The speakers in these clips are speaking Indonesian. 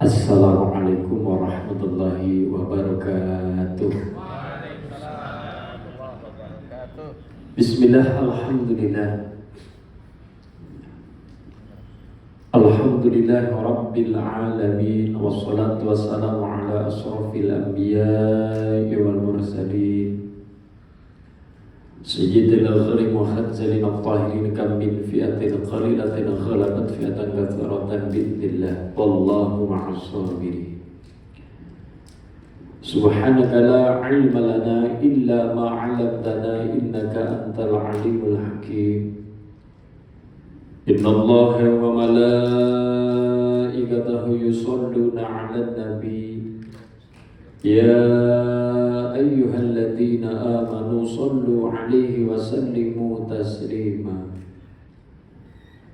Assalamualaikum warahmatullahi wabarakatuh. Bismillah, alhamdulillah. Alhamdulillah Rabbil alamin. Wassalatu wassalamu ala asrafil anbiya'i wal mursalin Sayyidil gharim wa khadzalin at-tahirin. Kam min fi'atin qalilatin ghalabat fi'atan katsiratan bi'idznillah wallahu ma'as sabirin. Subhanaka la ilma lana illa ma 'allamtana innaka antal alimul hakim. Innallaha wa malaikatahu yusholluna 'alan nabi. Ya ayyuhalladzina amanu shallu 'alaihi wa sallimu taslima.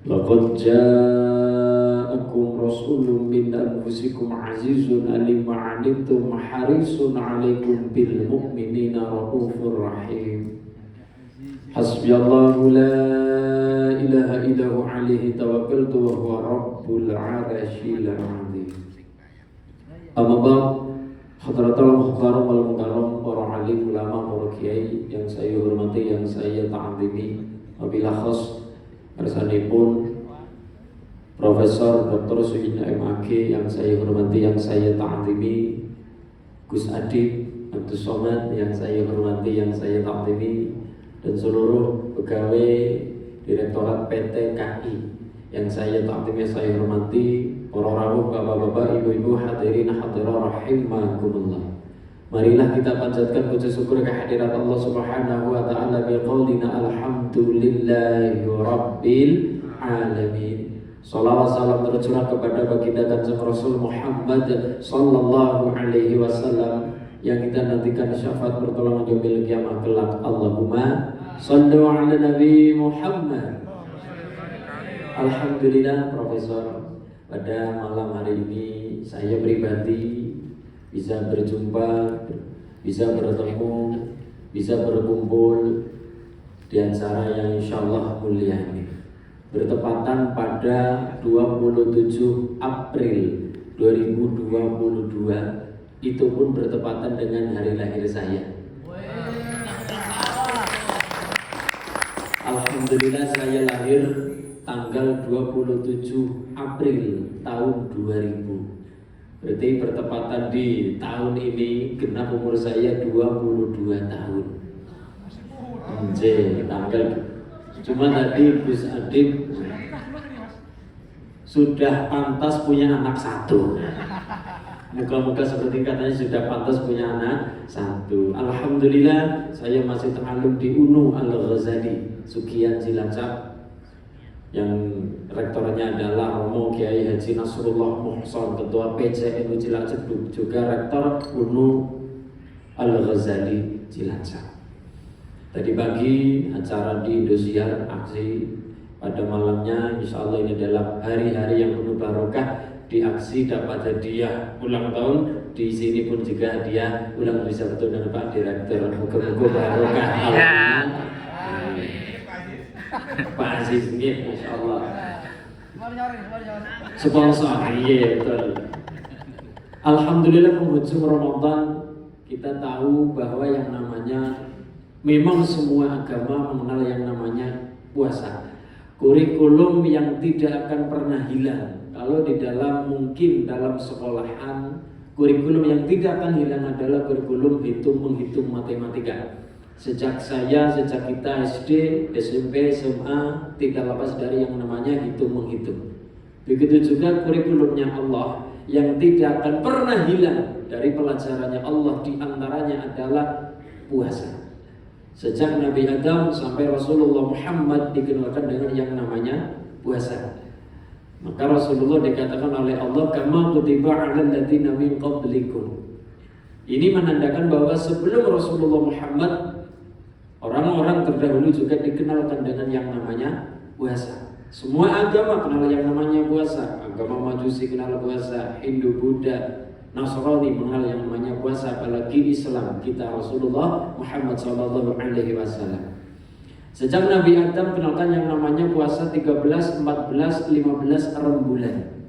Laqad ja'akum rasulun min anfusikum 'azizun 'alima 'anittum harisun 'alaikum bil mu'minina raufur rahim. Hasbiyallahu la ilaha illa huwa 'alaihi tawakkaltu wa huwa rabbul 'arsyil 'azim. Amma ba'd. Hadratul muhtaram wal mukarram, para alim, ulama, para kiai yang saya hormati, yang saya ta'zimi, wabillahi khas bersanipun Profesor Dr. Suyidna MAG yang saya hormati, yang saya ta'zimi, Gus Adib Abdus Somad yang saya hormati, yang saya ta'zimi, dan seluruh pegawai Direktorat PT KI yang saya ta'zimi, saya hormati, para rawuh, bapak-bapak, ibu-ibu, hadirin hadirat rahimakumullah. Marilah kita panjatkan puji syukur kehadirat Allah Subhanahu wa taala biqaulina alhamdulillahi rabbil alamin. Shalawat salam tercurah kepada baginda Kanjeng Rasul Muhammad sallallahu alaihi wasallam yang kita nantikan syafaat pertolongan yaumil qiyamah kelak. Allahumma shalli ala nabi Muhammad. Alhamdulillah, Profesor, pada malam hari ini saya pribadi bisa berjumpa, bisa bertemu, bisa berkumpul di acara yang insyaallah mulia ini, bertepatan pada 27 April 2022. Itu pun bertepatan dengan hari lahir saya. Alhamdulillah, saya lahir tanggal 27 April tahun 2000. Berarti bertepatan di tahun ini genap umur saya 22 tahun. Tanggal. Cuma tadi Gus Adib sudah pantas punya anak satu. Muka-muka seperti katanya sudah pantas punya anak satu. Alhamdulillah, saya masih ta'alum di UNU Al-Ghazali Sugian Cilacap, yang rektornya adalah Romo Kiai Haji Nasrullah Muhsan, ketua PCNU Cilacap, juga rektor UNU Al-Ghazali Cilacap. Tadi pagi acara di Indosiar, aksi pada malamnya. Insya Allah ini adalah hari-hari yang penuh barokah. Di aksi dapat hadiah ulang tahun, di sini pun juga hadiah ulang tahun bisa betul dengan Pak Direktur. Moga-moga barokah. Pak Aziz ini, Masya Allah. Sponsor, iya betul. Alhamdulillah penghujung Ramadan, kita tahu bahwa yang namanya memang semua agama mengenal yang namanya puasa. Kurikulum yang tidak akan pernah hilang. Kalau di dalam mungkin dalam sekolahan, kurikulum yang tidak akan hilang adalah kurikulum menghitung matematika. Sejak kita SD, SMP, SMA tidak lepas dari yang namanya hitung-menghitung. Begitu juga kurikulumnya Allah yang tidak akan pernah hilang dari pelajarannya Allah, di antaranya adalah puasa. Sejak Nabi Adam sampai Rasulullah Muhammad dikenalkan dengan yang namanya puasa. Maka Rasulullah dikatakan oleh Allah, kama kutiba 'alal ladzina min qablikum. Ini menandakan bahwa sebelum Rasulullah Muhammad, orang-orang terdahulu juga dikenalkan dengan yang namanya puasa. Semua agama kenal yang namanya puasa. Agama Majusi kenal puasa, Hindu, Buddha, Nasrani mengenal yang namanya puasa, apalagi Islam kita Rasulullah Muhammad SAW. Sejak Nabi Adam kenalkan yang namanya puasa 13, 14, 15 rembulan.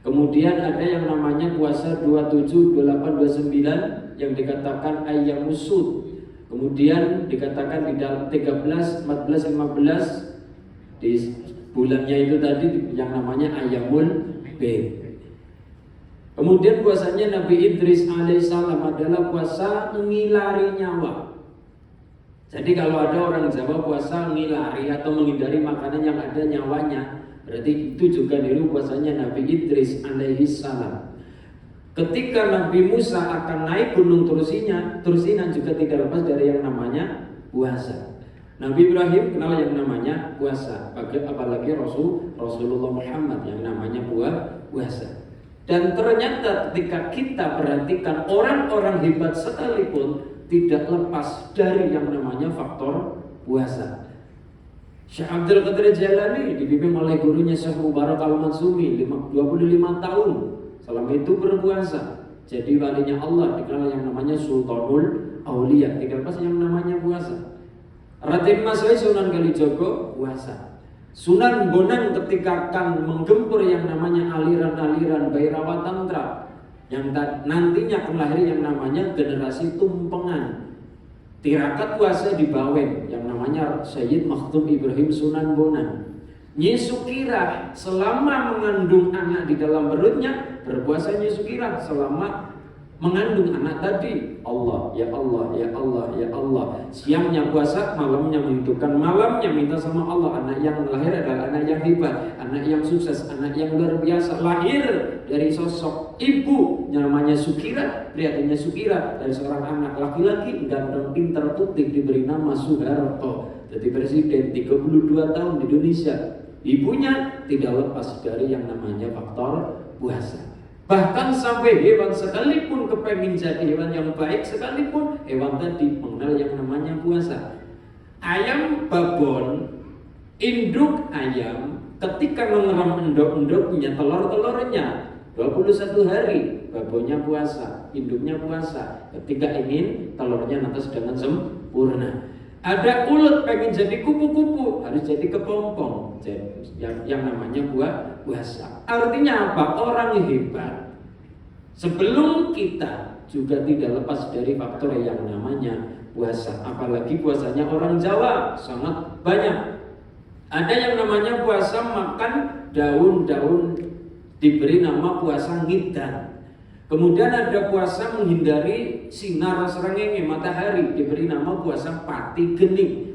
Kemudian ada yang namanya puasa 27, 28, 29 yang dikatakan ayyamus sud. Kemudian dikatakan di dalam 13, 14, 15 di bulannya itu tadi yang namanya ayyamul bid. Kemudian puasanya Nabi Idris alaihissalam adalah puasa ngilari nyawa. Jadi kalau ada orang Jawa puasa ngilari atau menghindari makanan yang ada nyawanya, berarti itu juga niru puasanya Nabi Idris alaihissalam. Ketika Nabi Musa akan naik gunung Tursina juga tidak lepas dari yang namanya puasa. Nabi Ibrahim kenal yang namanya puasa, apalagi Rasulullah Muhammad yang namanya puasa. Dan ternyata ketika kita perhatikan orang-orang hebat sekalipun tidak lepas dari yang namanya faktor puasa. Syekh Abdul Qadir Jailani dibimbing oleh gurunya Syekh Mubarak Al-Mansumi 25 tahun. Selama itu berpuasa. Jadi walinya Allah dikenal yang namanya Sultanul Aulia, tidak lepas yang namanya puasa. Raden Mas Sunan Kalijogo puasa. Sunan Bonang ketika akan menggempur yang namanya aliran-aliran Bhairava Tantra, yang nantinya akan lahir yang namanya generasi tumpengan. Tirakat puasa di Bawen yang namanya Sayyid Makhtum Ibrahim Sunan Bonang. Nyi Sukirah selama mengandung anak di dalam perutnya berpuasa Nyi Sukirah selama mengandung anak tadi. Allah, ya Allah, ya Allah, ya Allah. Siangnya puasa, malamnya menghidupkan, malamnya minta sama Allah. Anak yang lahir adalah anak yang hebat, anak yang sukses, anak yang luar biasa. Lahir dari sosok ibu namanya Sukirah, prihatinnya Sukirah, dari seorang anak laki-laki ganteng, pintar, putih, diberi nama Soeharto. Jadi presiden 32 tahun di Indonesia. Ibunya tidak lepas dari yang namanya faktor puasa. Bahkan sampai hewan sekalipun kepengin jadi hewan yang baik sekalipun, hewan tadi mengenal yang namanya puasa. Ayam babon, induk ayam ketika mengeram endok-endoknya, telur-telurnya 21 hari, babonnya puasa, induknya puasa. Ketika ingin telurnya netas dengan sempurna. Ada ulet pengen jadi kupu-kupu, harus jadi kepompong. Yang namanya puasa. Artinya apa? Orang hebat sebelum kita juga tidak lepas dari faktor yang namanya puasa. Apalagi puasanya orang Jawa sangat banyak. Ada yang namanya puasa makan daun-daun, diberi nama puasa ngidan. Kemudian ada puasa menghindari sinar srengenge matahari, diberi nama puasa pati gening.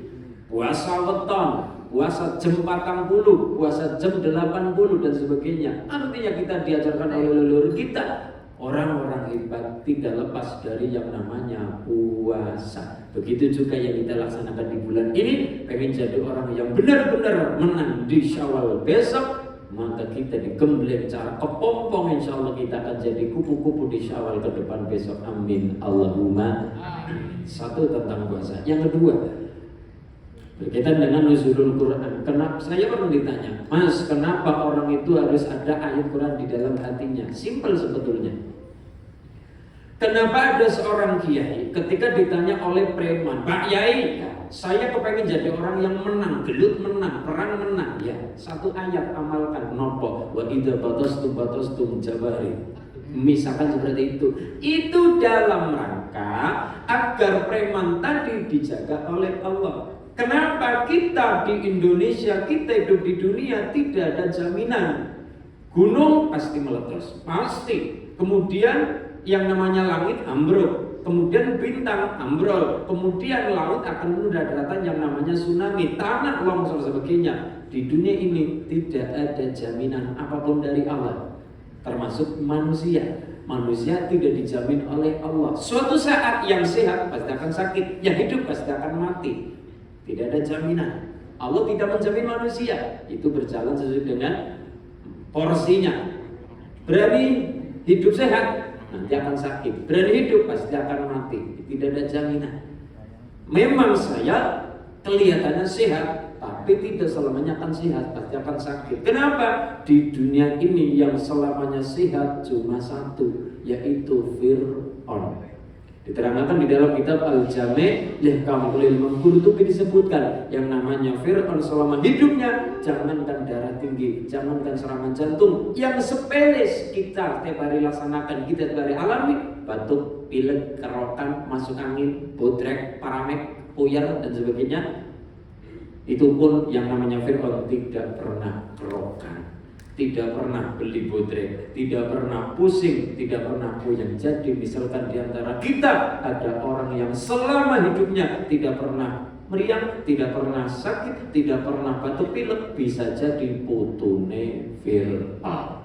Puasa weton, puasa jam 40, puasa jam 80 dan sebagainya. Artinya kita diajarkan oleh leluhur kita, orang-orang hebat tidak lepas dari yang namanya puasa. Begitu juga yang kita laksanakan di bulan ini. Pengen jadi orang yang benar-benar menang di Syawal besok, maka kita digembleng cara kepompong, insya Allah kita akan jadi kupu-kupu di Syawal ke depan besok. Amin Allahumma. Satu tentang puasa. Yang kedua, berkaitan dengan nuzulul Quran. Kenapa saya pernah ditanya, Mas, kenapa orang itu harus ada ayat Quran di dalam hatinya? Simpel sebetulnya. Kenapa ada seorang kiai ketika ditanya oleh preman, Pak Yai, saya kepengen jadi orang yang menang, gelut menang, perang menang, ya satu ayat amalkan, nopo, wa idza batastum jabari. Misalkan seperti itu dalam rangka agar preman tadi dijaga oleh Allah. Kenapa kita di Indonesia, kita hidup di dunia tidak ada jaminan? Gunung pasti meletus, pasti. Kemudian yang namanya langit ambruk, kemudian bintang ambrol, kemudian laut akan penuh daratan yang namanya tsunami, tanah longsor sebagainya. Di dunia ini tidak ada jaminan apapun dari Allah, termasuk manusia. Manusia tidak dijamin oleh Allah. Suatu saat yang sehat pasti akan sakit, yang hidup pasti akan mati. Tidak ada jaminan. Allah tidak menjamin manusia itu berjalan sesuai dengan porsinya. Berani hidup sehat, nanti akan sakit. Berani hidup pasti akan mati. Tidak ada jaminan. Memang saya kelihatannya sehat, tapi tidak selamanya akan sehat, pasti akan sakit. Kenapa? Di dunia ini yang selamanya sehat cuma satu, yaitu Fir'aun. Diterangkan di dalam kitab Al-Jami' Lihkamul Imam Qurtubi disebutkan yang namanya Fir'aun selama hidupnya, jangankan darah tinggi, jangankan serangan jantung yang sepele kita setiap hari laksanakan, kita setiap hari alami, batuk, pilek, kerokan, masuk angin, bodrek, paramek, puyar dan sebagainya. Itu pun yang namanya Fir'aun tidak pernah kerokan, tidak pernah beli bodrek, tidak pernah pusing, tidak pernah puyeng. Jadi misalkan di antara kita ada orang yang selama hidupnya tidak pernah meriang, tidak pernah sakit, tidak pernah batuk pilek, bisa jadi putune Fir'aun.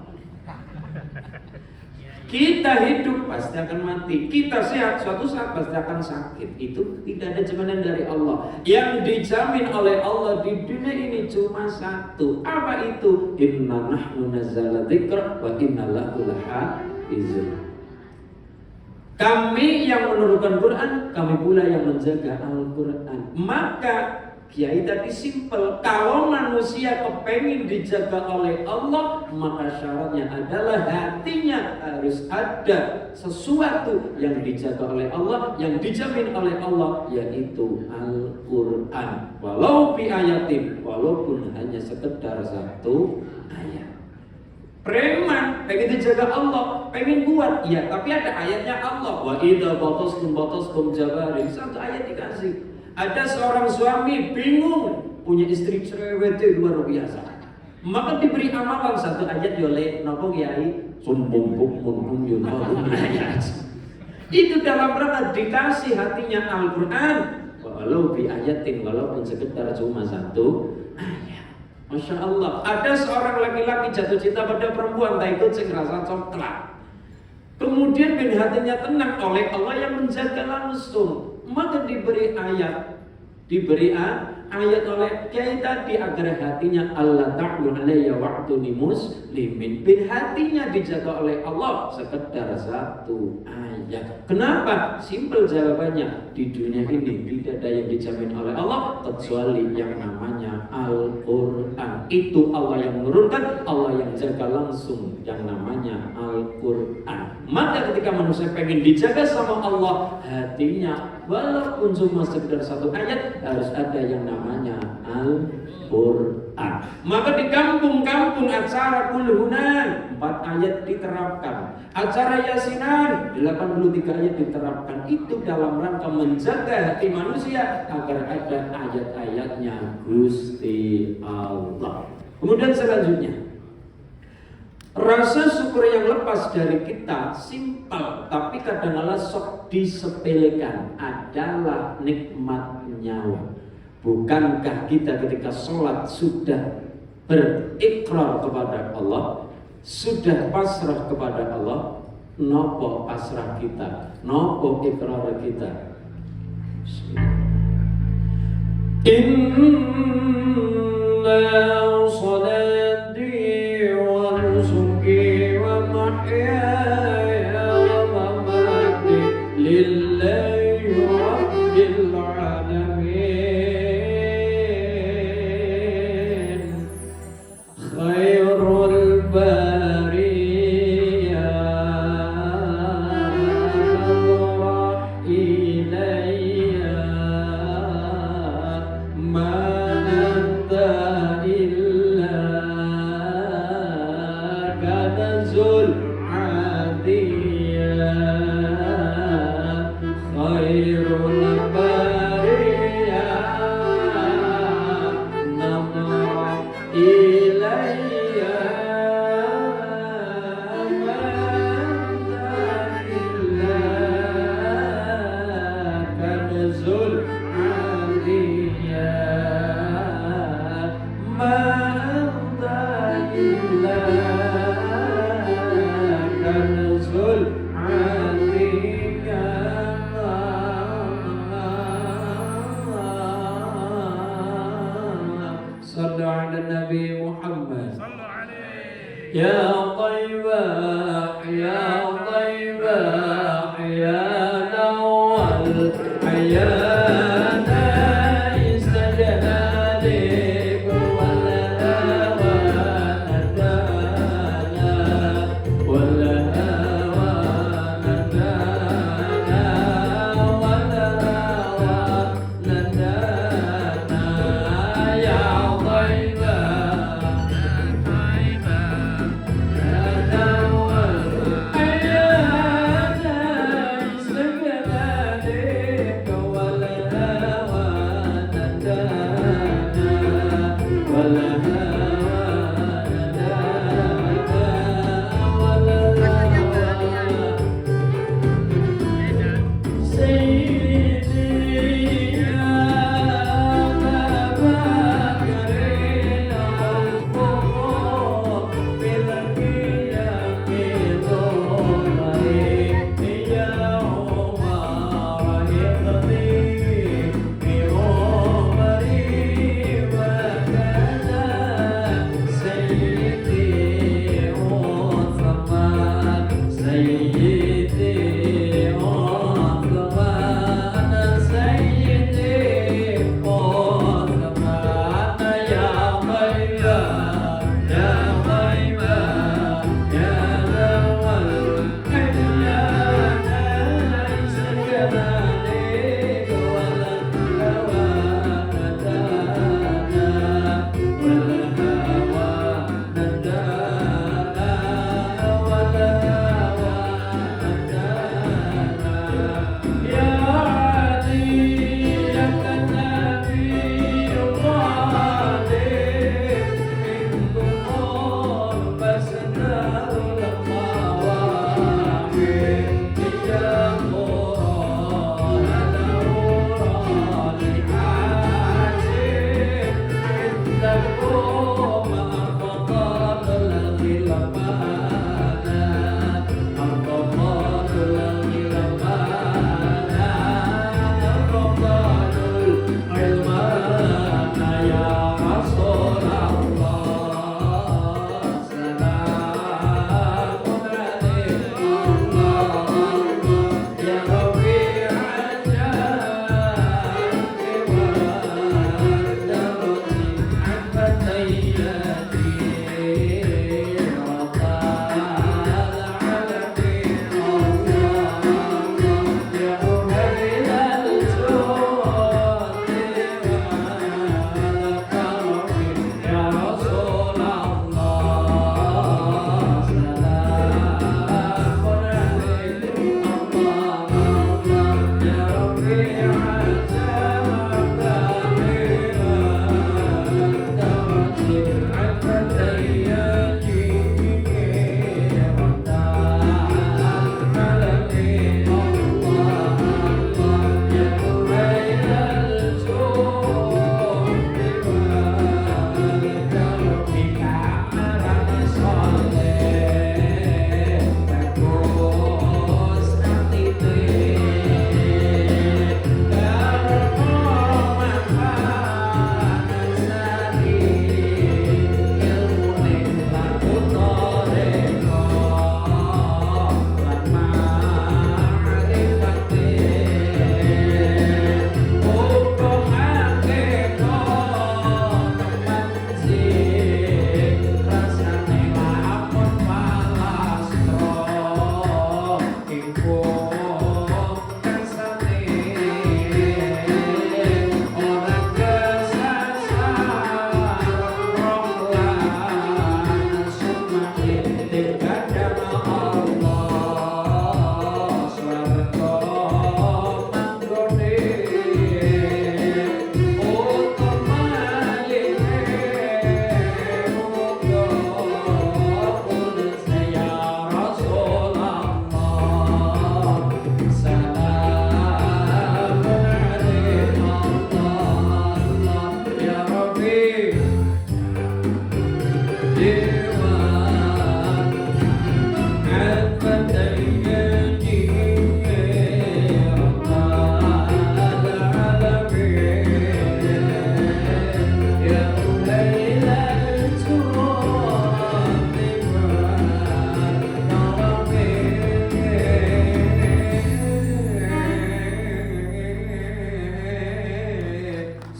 Kita hidup pasti akan mati, kita sehat suatu saat pasti akan sakit. Itu tidak ada jaminan dari Allah. Yang dijamin oleh Allah di dunia ini cuma satu. Apa itu? Inna nahnu nazzalna dzikra wa inna lahu lahafizun. Kami yang menurunkan Quran, kami pula yang menjaga Al-Quran. Maka kiai tadi simpel, kalau manusia kepengen dijaga oleh Allah, maka syaratnya adalah hatinya harus ada sesuatu yang dijaga oleh Allah, yang dijamin oleh Allah, yaitu Al-Quran. Walau bi ayatin, walaupun hanya sekedar satu ayat. Preman pengen dijaga Allah, pengen kuat, ya tapi ada ayatnya Allah. Wa idza batastum jabarin, satu ayat dikasih. Ada seorang suami bingung punya istri cerewet luar biasa, maka diberi amalan satu ayat oleh nopo kiai itu dalam rangka dikasih hatinya Al-Quran, walau bi ayatin, walaupun sekedar cuma satu ayat. Masya Allah, ada seorang laki-laki jatuh cinta pada perempuan, tak ikut sing rasa coklat. Kemudian bin hatinya tenang oleh Allah yang menjaga langsung, maka diberi ayat ayat oleh kiai tadi agar hatinya Allah ta'lu alayya wa'tuni muslimin, bin hatinya dijaga oleh Allah sekedar satu ayat. Kenapa? Simpel jawabannya, di dunia ini tidak ada yang dijamin oleh Allah kecuali yang namanya Al-Quran. Itu Allah yang menurunkan, Allah yang jaga langsung yang namanya Al-Quran. Maka ketika manusia pengen dijaga sama Allah, hatinya walaupun cuma sekedar satu ayat, harus ada yang namanya Al-Quran. Maka di kampung-kampung acara kulhunan 4 ayat diterapkan, acara yasinan 83 ayat diterapkan. Itu dalam rangka menjaga hati manusia agar ada ayat-ayatnya Gusti Allah. Kemudian selanjutnya, rasa syukur yang lepas dari kita simpel, tapi kadang-kala sok disepelekan, adalah nikmat nyawa. Bukankah kita ketika sholat sudah berikrar kepada Allah, sudah pasrah kepada Allah? Nopo pasrah kita, nopo ikrar kita? Inna salati wa nusuki wa mahyaya wa mamati lillahi rabbil alamin. يا طيبة يا طيبة يا نوال حيانا استجنا لك والهوى ندانا والهوى ندانا والهوى ندانا يا طيبة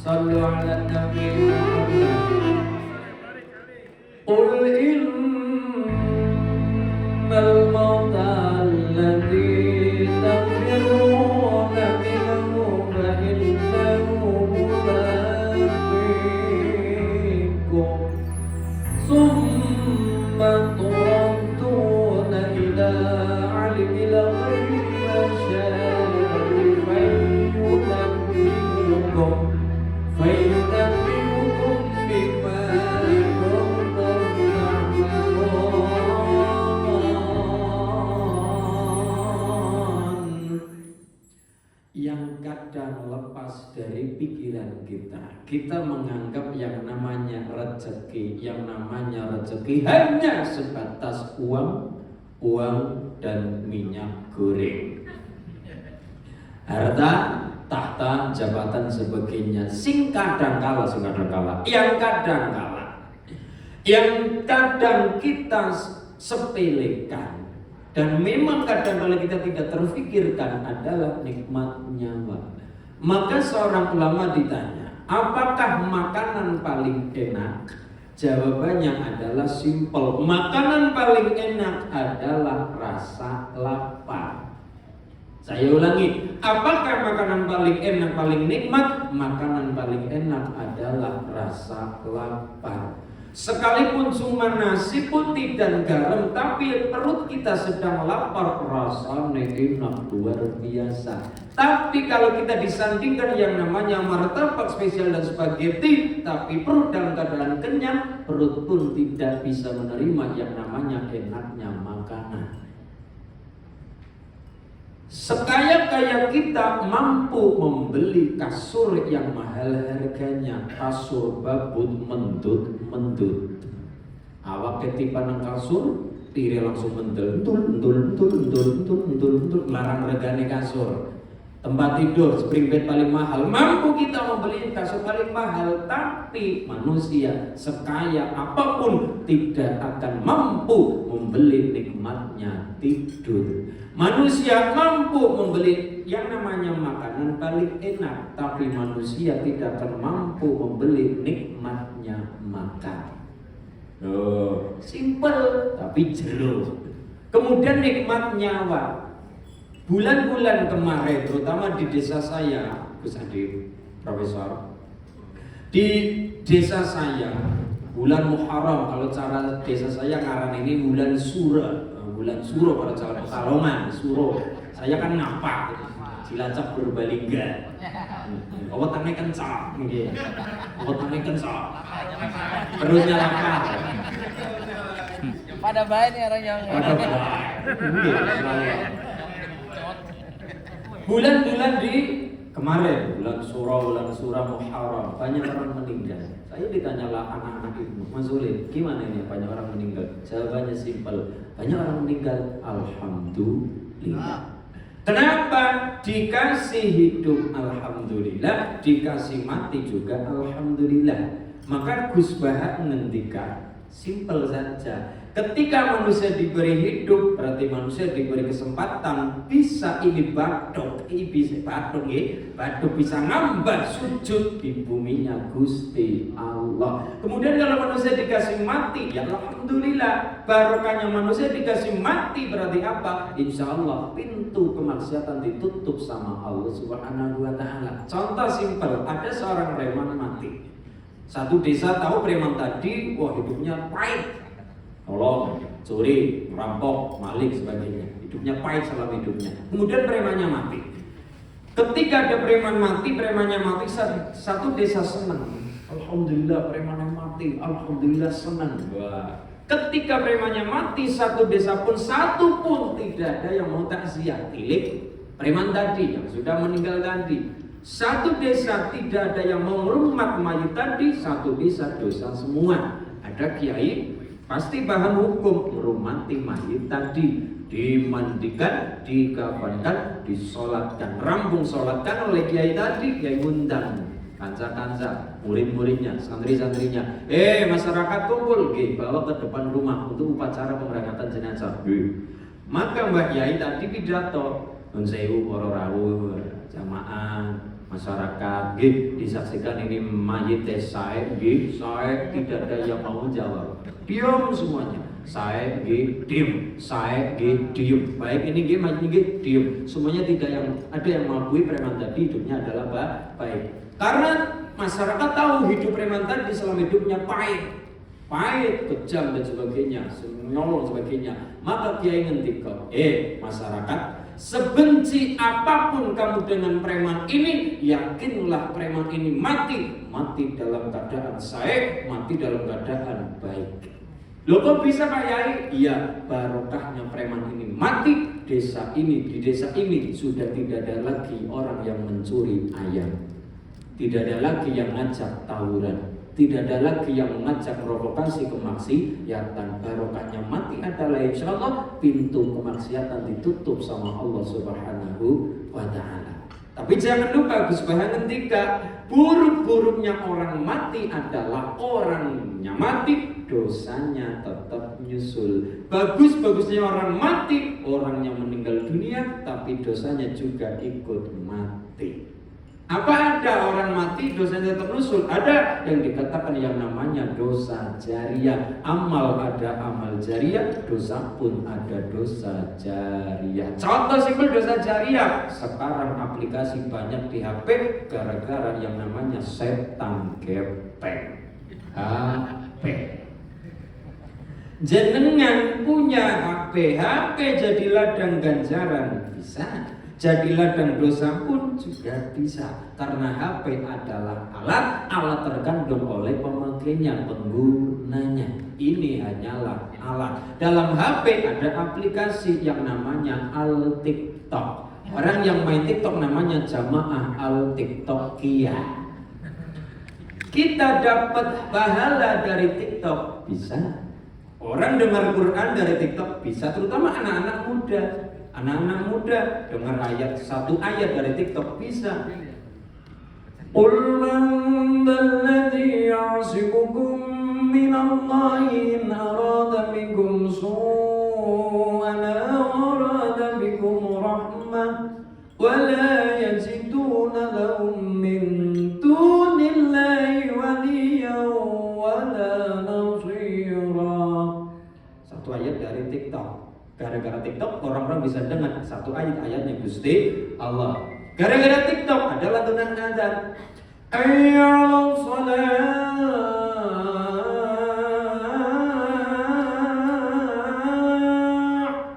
Sallu ala Nabi Muhammad. Qul innal mauta alladzi tafirruna minhu fa innahu mulaqikum summa turadduna ila alimil ghaibi wasyahadati fayunabbi'ukum bima kuntum ta'malun. Yang kadang lepas dari pikiran kita menganggap yang namanya rezeki hanya sebatas uang dan minyak goreng, harta, tahta, jabatan, sebagainya. Yang kadang kita sepelekan dan memang kadang kalau kita tidak terfikirkan adalah nikmat nyawa. Maka seorang ulama ditanya, apakah makanan paling enak? Jawabannya adalah simpel. Makanan paling enak adalah rasa lapar. Saya ulangi, apakah makanan paling enak, paling nikmat? Makanan paling enak adalah rasa lapar. Sekalipun cuma nasi putih dan garam, tapi perut kita sedang lapar, rasanya enak luar biasa. Tapi kalau kita disandingkan yang namanya martabak spesial dan spaghetti, tapi perut dalam keadaan kenyang, perut pun tidak bisa menerima yang namanya enaknya makanan. Sekaya-kaya kita mampu membeli kasur yang mahal harganya, kasur babut mendut. Awak ketipan nang kasur, tiri langsung mendul, larang regane kasur. Tempat tidur, spring bed paling mahal, mampu kita membeli kasur paling mahal, tapi manusia sekaya apapun tidak akan mampu membeli nikmatnya tidur. Manusia mampu membeli yang namanya makanan paling enak, tapi manusia tidak akan mampu membeli nikmatnya makan. Oh, simple tapi jero. Kemudian nikmat nyawa. Bulan-bulan kemarin, terutama di desa saya, Gus Adi, Profesor, di desa saya, bulan Muharram, kalau cara desa saya ngaran ini bulan Suro kalau cara Pekalongan, Suro. Saya kan napak, Cilacap Purbalingga. Wetange kencang nggih. Wetange kencang. Perutnya lapar. Pada baik nih orang yang bulan-bulan di kemarin, bulan Surah Muharram, banyak orang meninggal. Saya ditanyalah anak-anak ibu, Mas Ulil, gimana ini banyak orang meninggal? Jawabannya simpel, banyak orang meninggal, alhamdulillah. Kenapa? Dikasih hidup alhamdulillah, dikasih mati juga alhamdulillah. Maka Gus Bahak ngendikan simpel saja. Ketika manusia diberi hidup, berarti manusia diberi kesempatan bisa ini badok bisa ngambah sujud di buminya Gusti Allah. Kemudian kalau manusia dikasih mati, ya alhamdulillah. Barokahnya manusia dikasih mati berarti apa? Insya Allah pintu kemaksiatan ditutup sama Allah Subhanahu wa Ta'ala. Contoh simpel, ada seorang preman mati. Satu desa tahu preman tadi, wah hidupnya pahit. Tolong, curi, merampok, maling, sebagainya. Hidupnya pahit selama hidupnya. Kemudian premannya mati. Ketika ada premannya mati, satu desa senang. Alhamdulillah premannya mati, alhamdulillah senang. Wah. Ketika premannya mati, satu desa pun satu pun tidak ada yang mau takziah. Tilik preman tadi yang sudah meninggal tadi. Satu desa tidak ada yang mau merumat mayit tadi, satu desa dosa semua. Ada kiai Pasti bahan hukum merumati mayit tadi, dimandikan, dikafankan, disolatkan, rampung solatkan oleh kiai tadi, kiai ngundang kanca-kanca, murid-muridnya, santri-santrinya. Masyarakat kumpul, bawa ke depan rumah untuk upacara pemberangkatan jenazah. Maka Mbak Yai tadi pidato, nun sewu para rawuh, jamaah, masyarakat, disaksikan ini mayit sae, sae, tidak ada yang mau jawab. Diam semuanya. Sae diem, sae diem. Baik ini mayit ini diem. Semuanya tidak yang ada yang mengakui preman tadi hidupnya adalah baik. Karena masyarakat tahu hidup preman tadi selama hidupnya pahit, kejam dan sebagainya, menyolong sebagainya. Maka Kiai ngendika, masyarakat, sebenci apapun kamu dengan preman ini, yakinlah preman ini mati dalam keadaan sae, mati dalam keadaan baik. Loh kok bisa Pak Yai? Iya, barokahnya preman ini mati, di desa ini sudah tidak ada lagi orang yang mencuri ayam. Tidak ada lagi yang ngajak tawuran, tidak ada lagi yang mengajak provokasi kemaksiatan. Barokahnya mati adalah insya Allah pintu kemaksiatan ditutup sama Allah Subhanahu wa Ta'ala. Tapi jangan lupa Gus Bah ngendika, buruk-buruknya orang mati adalah orangnya mati, dosanya tetap nyusul. Bagus-bagusnya orang mati, orangnya meninggal dunia, tapi dosanya juga ikut mati. Apa ada orang mati dosanya tetap nyusul? Ada yang dikatakan yang namanya dosa jariah. Amal ada amal jariah, dosa pun ada dosa jariah. Contoh simpel dosa jariah. Sekarang aplikasi banyak di HP gara-gara yang namanya setan gepeng. HP. Jenengan punya HP jadi ladang ganjaran bisa. Jadi ladang dosa pun juga bisa. Karena HP adalah alat tergantung oleh pemakainya, penggunanya. Ini hanyalah alat. Dalam HP ada aplikasi yang namanya Al-TikTok. Orang yang main TikTok namanya jamaah Al-TikTokia. Kita dapat pahala dari TikTok, bisa. Orang dengar Quran dari TikTok bisa, terutama anak-anak muda. Anak-anak muda dengar satu ayat dari TikTok bisa. Qul man alladhi ya'sibukum minallahi in arada bikum su'an aw arada bikum rahmah wa la yajiduna lahum min dunillahi waliyyan wa la nasira. Satu ayat dari TikTok. Gara-gara TikTok orang-orang bisa dengar satu ayatnya Gusti Allah. Gara-gara TikTok ada lantunan azan. Ayyalal salat.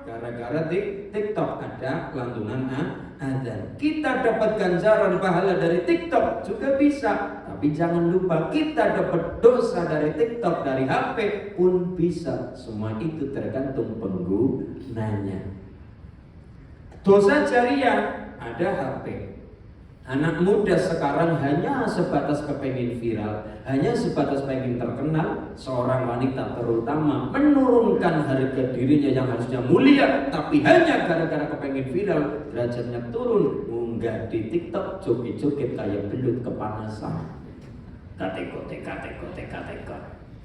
Gara-gara TikTok ada lantunan azan. Kita dapat ganjaran pahala dari TikTok juga bisa. Tapi jangan lupa kita dapat dosa dari TikTok, dari HP pun bisa. Semua itu tergantung penggunanya. Dosa jariah ada HP. Anak muda sekarang hanya sebatas kepengin viral, hanya sebatas pengen terkenal. Seorang wanita terutama menurunkan harga dirinya yang harusnya mulia, tapi hanya gara-gara kepengin viral derajatnya turun. Munggah di TikTok joget-joget kayak belut kepanasan. Katek.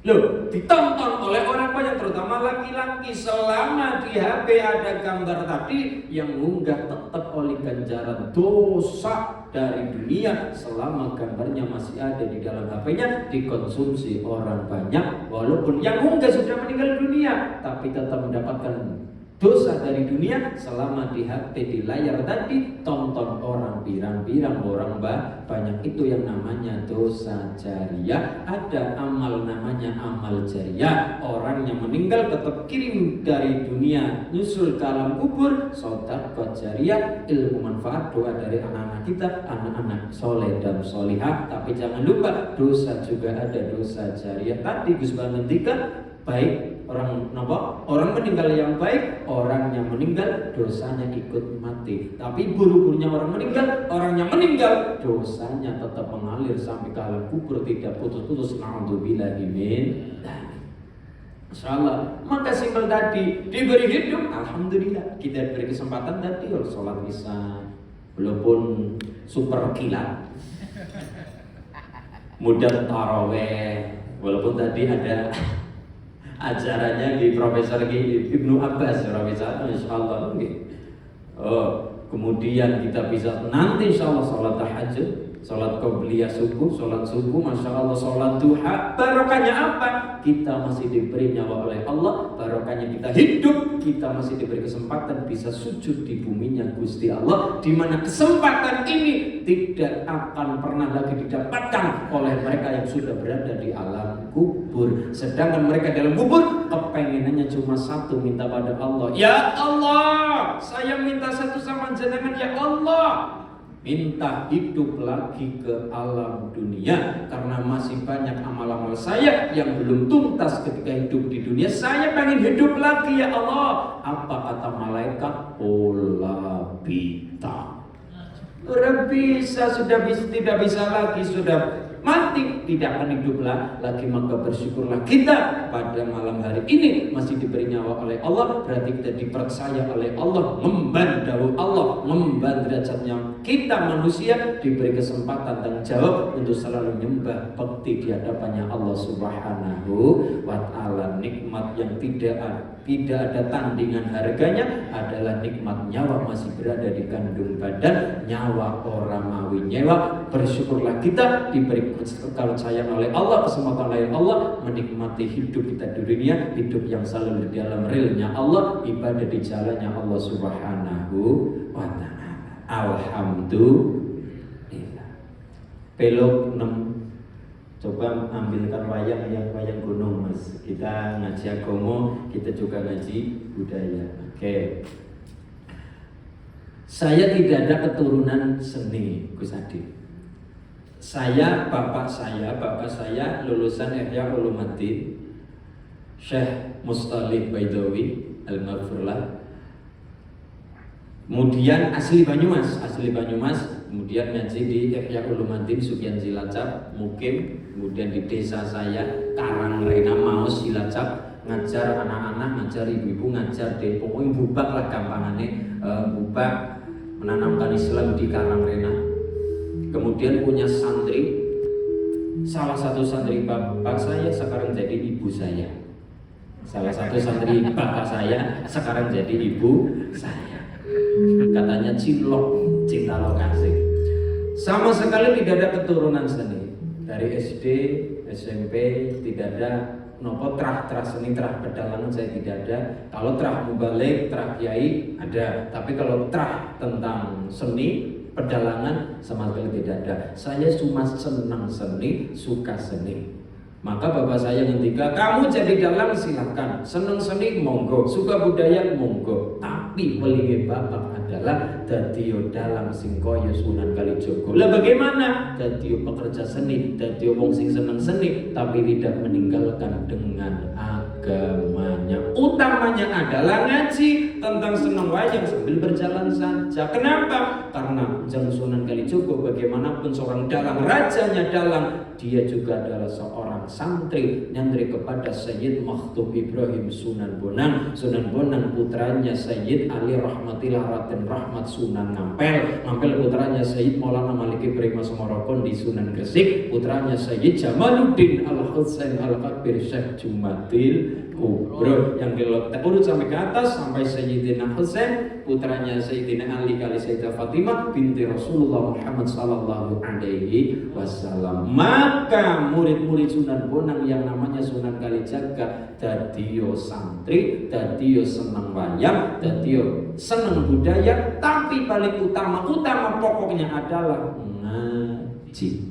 Loh, ditonton oleh orang banyak, terutama laki-laki. Selama di HP ada gambar tadi, yang munggah tetap oleh ganjaran dosa dari dunia. Selama gambarnya masih ada di dalam HP-nya, dikonsumsi orang banyak. Walaupun yang munggah sudah meninggal dunia, tapi tetap mendapatkan dosa dari dunia. Selama di HP, di layar tadi, tonton orang pirang-pirang, orang banyak. Itu yang namanya dosa jariah. Ada amal namanya amal jariah. Orang yang meninggal tetap kirim dari dunia, nyusul ke alam kubur, sedekah jariah, ilmu manfaat, doa dari anak-anak kita, anak-anak soleh dan solihah. Tapi jangan lupa dosa juga ada dosa jariah. Tadi Gus Bah ngendikan, baik orang meninggal yang baik, orang yang meninggal dosanya ikut mati. Tapi buru-burunya orang yang meninggal dosanya tetap mengalir sampai ke alam kubur, tidak putus-putus. Na'udzubillahi min dzalik. Masya Allah. Maka simpel tadi, diberi hidup, alhamdulillah. Kita diberi kesempatan tadi sholat isya, walaupun super kilat, mudah taraweh, walaupun tadi ada acaranya di Profesor Ibnu Abbas, Masya Allah. Kemudian kita bisa nanti insya Allah sholat tahajud, sholat qobliyah subuh, sholat subuh, Masya Allah, sholat duha. Barokahnya apa? Kita masih diberi nyawa oleh Allah. Barokahnya kita hidup, kita masih diberi kesempatan bisa sujud di buminya Gusti Allah, di mana kesempatan ini tidak akan pernah lagi didapatkan oleh mereka yang sudah berada di alam kubur. Sedangkan mereka dalam kubur kepengenannya cuma satu, minta pada Allah, ya Allah, saya minta satu sama jenengan, ya Allah, minta hidup lagi ke alam dunia, karena masih banyak amal-amal saya yang belum tuntas ketika hidup di dunia. Saya pengen hidup lagi, ya Allah. Apa kata malaikat? Ola bita. Sudah bisa, tidak bisa lagi, sudah mati, tidak akan hiduplah lagi. Maka bersyukurlah kita pada malam hari ini masih diberi nyawa oleh Allah. Berarti kita dipercaya oleh Allah, memban dahu Allah, memban derajatnya kita manusia, diberi kesempatan dan jawab untuk selalu menyembah bakti di hadapannya Allah Subhanahu wa Ta'ala. Nikmat yang tidak ada tandingan harganya adalah nikmat nyawa masih berada di kandung badan, nyawa orang mawi nyewa. Bersyukurlah kita diberi kepercayaan oleh Allah, kesempatan oleh Allah menikmati hidup kita di dunia, hidup yang selalu di dalam realnya Allah, ibadah di jalannya Allah Subhanahu wa Ta'ala. Alhamdulillah. Pelok 6. Coba ambilkan wayang gunung, Mas. Kita ngaji agama, kita juga ngaji budaya. Oke. Saya tidak ada keturunan seni, Gus Adi. Bapak saya lulusan Ihya Ulumuddin, Syekh Mustalih Baidawi Al-Maghfurlah. Kemudian asli Banyumas, kemudian ngaji di Ihya Ulumuddin Sugian Cilacap, mukim, kemudian di desa saya Karangrena Maus Cilacap, ngajar anak-anak, ngajar ibu-ibu, ngajar di pokoknya bubak lah gampangannya, bubak menanamkan Islam di Karangrena. Kemudian punya santri, salah satu santri bapak saya sekarang jadi ibu saya. Salah satu santri bapak saya sekarang jadi ibu saya. Katanya cinta lokasi. Sama sekali tidak ada keturunan seni. Dari SD, SMP tidak ada nopo terah seni, terah pedalangan saya tidak ada. Kalau terah mubalik, terah kiai ada. Tapi kalau terah tentang seni, pedalangan sama sekali tidak ada. Saya cuma senang seni, suka seni. Maka bapak saya ketika kamu jadi dalang silakan, senang seni monggo, suka budaya monggo. Tapi pelinge bapak adalah dadiyo dalang sing kaya Sunan Kalijaga. Lah bagaimana? Dadiyo pekerja seni, dadiyo wong sing seneng seni, tapi tidak meninggalkan dengan agamanya. Utamanya adalah ngaji tentang seneng wayang sambil berjalan saja. Kenapa? Karena Jang Sunan Kalijaga bagaimanapun seorang dalang, rajanya dalang, dia juga adalah seorang santri nyantri kepada Sayyid Makhtub Ibrahim Sunan Bonang. Sunan Bonang putranya Sayyid Ali Rahmatillah Raden Rahmat Sunan Ngampel putranya Sayyid Maulana Malik Ibrahim Sumorokon di Sunan Gresik, putranya Sayyid Jamaluddin Al-Husain Al-Kabir Syekh Jumadil Kubro, yang urut sampai ke atas sampai Sayyidina Husain, putranya Sayyidina Ali kali Sayyidah Fatimah binti Rasulullah Muhammad sallallahu alaihi wasallam. Maka murid-murid Sunan Bonang yang namanya Sunan Kalijaga dadiyo santri, dadiyo seneng wayang, dadiyo seneng budaya, tapi paling utama pokoknya adalah ngaji.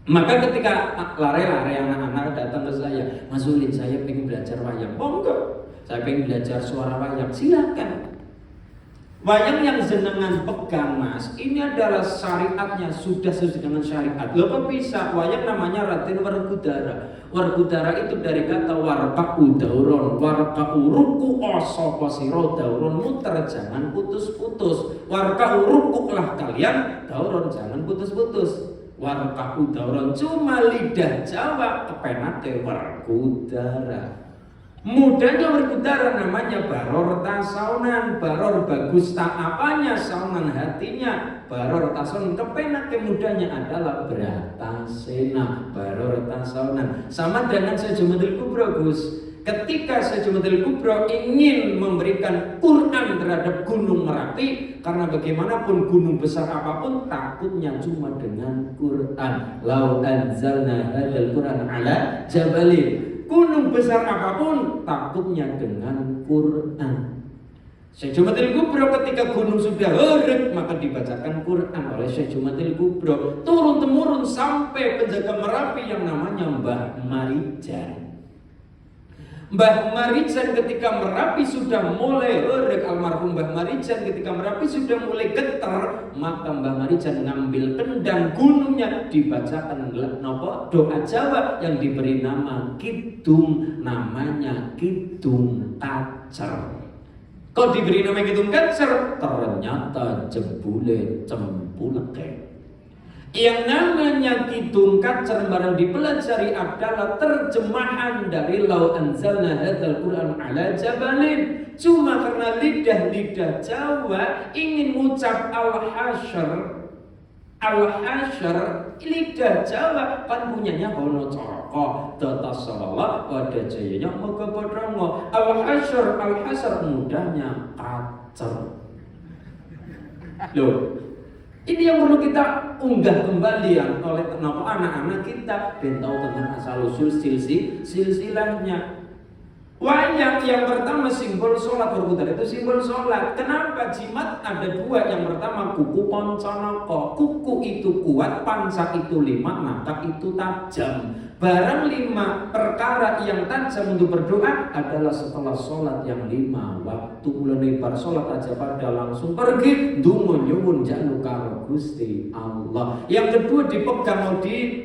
Maka ketika lare-lare anak-anak datang ke saya, Mas Ulin, saya pengen belajar wayang. Oh enggak, saya pengen belajar suara wayang. Silakan. Wayang yang jenengan pegang, Mas, ini adalah syariatnya, sudah sesuai dengan syariat. Loh kok bisa? Wayang namanya Raden Werkudara. Werkudara itu dari kata warka'u dauron, warka'u ruku sapa sira dauron, muter jangan putus-putus. Warka'u rukuklah kalian, dauron jangan putus-putus. Warka'u dauron, cuma lidah Jawa kepenate Werkudara. Mudanya bergudara namanya baror tasaunan, baror bagus tak apanya, saunan hatinya, baror tasaunan kepenak mudanya adalah bratasena, baror tasaunan. Sama dengan Syekh Kubro Gus. Ketika Syekh Kubro ingin memberikan Quran terhadap Gunung Merapi, karena bagaimanapun gunung besar apapun takutnya cuma dengan Quran. Lau anzalna hadzal Quran ala jabalin. Gunung besar apapun takutnya dengan Quran. Syekh Jumatil Kubro ketika gunung sudah herek maka dibacakan Quran oleh Syekh Jumatil Kubro, turun temurun sampai penjaga Merapi yang namanya Mbah Marijan. Mbah Marijan ketika Merapi sudah mulai herek, almarhum Mbah Marijan ketika Merapi sudah mulai getar, maka Mbah Marijan ngambil kendang gunungnya, dibacakan doa Jawa yang diberi nama Kidung, namanya Kidung Kacer. Kok diberi nama Kidung Kacer? Ternyata jebule cempuleke. Yang namanya Kidung Kacer barang dipelajari adalah terjemahan dari Lau anzalna hadzal Qur'an ala jabalin. Cuma karena lidah-lidah Jawa ingin mengucap al-hasyr, lidah Jawa kan punyanya hono coroko datas sallallahu pada jayanya moga bodrongo. Al-hasyr mudahnya kacer. Loh, ini yang perlu kita unggah kembali ya oleh anak-anak kita ben tahu tentang asal usul silsilahnya. Wayang yang pertama simbol sholat berputar itu simbol sholat. Kenapa jimat ada dua? Yang pertama kuku pancanaka. Kuku itu kuat, panca itu 5, mata itu tajam. Barang 5 perkara yang tajam untuk berdoa adalah setelah sholat yang 5 waktu. Mulai bar sholat aja pada langsung pergi dungo nyuwun janu karo Gusti Allah. Yang kedua dipegang di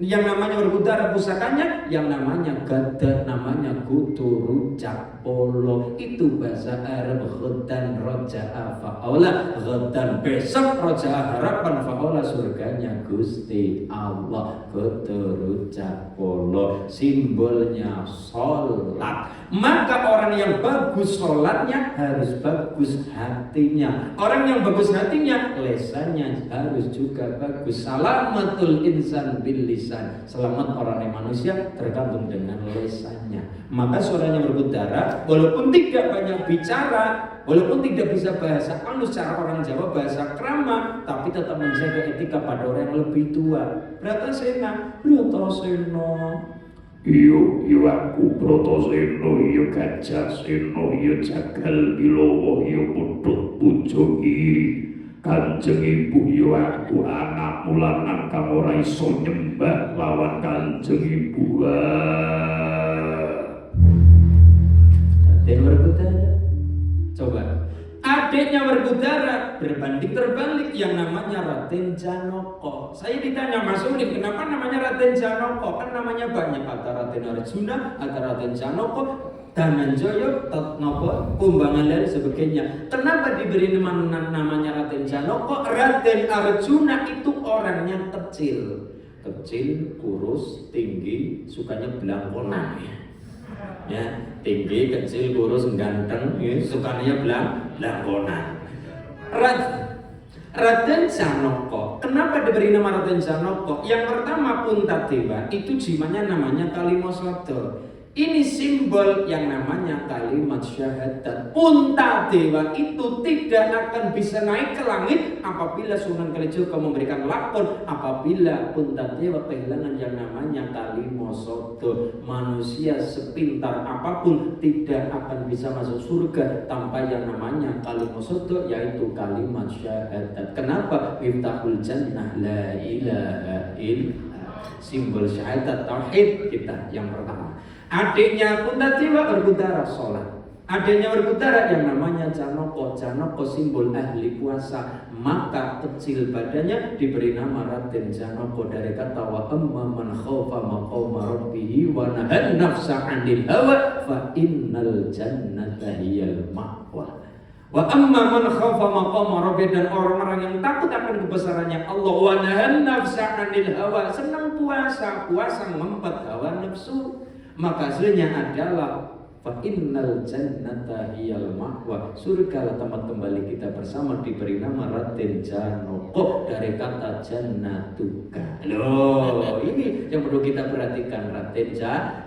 yang namanya bergudara pusakanya, yang namanya gada, namanya kutu rujak polo. Itu bahasa Arab. Ghadan roja'a fa'ola, ghadan besok roja'a harapan fa'ola surganya Gusti Allah. Kutu rujak polo simbolnya sholat. Maka orang yang bagus sholatnya harus bagus hatinya. Orang yang bagus hatinya lesannya harus juga bagus. Salamatul insan bil lisan. Selamat orang yang manusia tergantung dengan lesannya. Maka suaranya bergudara, walaupun tidak banyak bicara, walaupun tidak bisa bahasa halus cara orang Jawa, bahasa krama, tapi tetap menjaga etika pada orang yang lebih tua. Bratasena. Iyo aku Bratasena, iyo Gajasena, iyo Jagal Bilowo, iyo Pundhut Pujogi. Kanjeng Ibu yo aku anakmu lanang kang ora iso nyembah lawan Kanjeng Ibu. Adik bergudara. Coba. Adiknya bergudara berbanding terbalik yang namanya Raden Janoko. Saya ditanya Mas Ulim, kenapa namanya Raden Janoko? Kan namanya banyak, ada Raden Arjuna, ada Raden Janoko, Dananjaya, Tatnopo, Kumbangan dan sebagainya. Kenapa diberi namanya Raden Janoko? Raden Arjuna itu orangnya kecil, kurus, tinggi, sukanya belangkonan. Ya, tinggi, kecil, kurus, ganteng, sukanya belangkonan. Raden Janoko. Kenapa diberi nama Raden Janoko? Yang pertama Puntadewa itu jimatnya namanya Kalimosado. Ini simbol yang namanya kalimat syahadat. Puntadewa itu tidak akan bisa naik ke langit apabila Sunan Kalijaga memberikan lapor. Apabila Puntadewa kehilangan yang namanya Kalimosado. Manusia sepintar apapun tidak akan bisa masuk surga tanpa yang namanya Kalimosado, yaitu kalimat syahadat. Kenapa? Miftahul jannah la ilaha illallah. Simbol syahadat tauhid kita yang pertama. Adiknya Puntadewa bergudara sholat. Adiknya bergudara yang namanya Janoko. Janoko simbol ahli puasa. Maka kecil badannya diberi nama Raden Janoko dari kata wa amma man khaufa maqama rabbihi wa nahan nafsa 'anil hawa fa innal jannata hiyal ma'wa. Wa amma man khaufa maqama rabbihi, dan orang-orang yang takut akan kebesarannya Allah, wa nahan nafsa 'anil hawa, senang puasa, puasa mengempet hawa nafsu. Maka hasilnya adalah fa innal jannata hiyal ma'wa, surga lah tempat kembali kita bersama, diberi nama Raden Janoko dari kata jannatuka. Loh, ini yang perlu kita perhatikan, Raden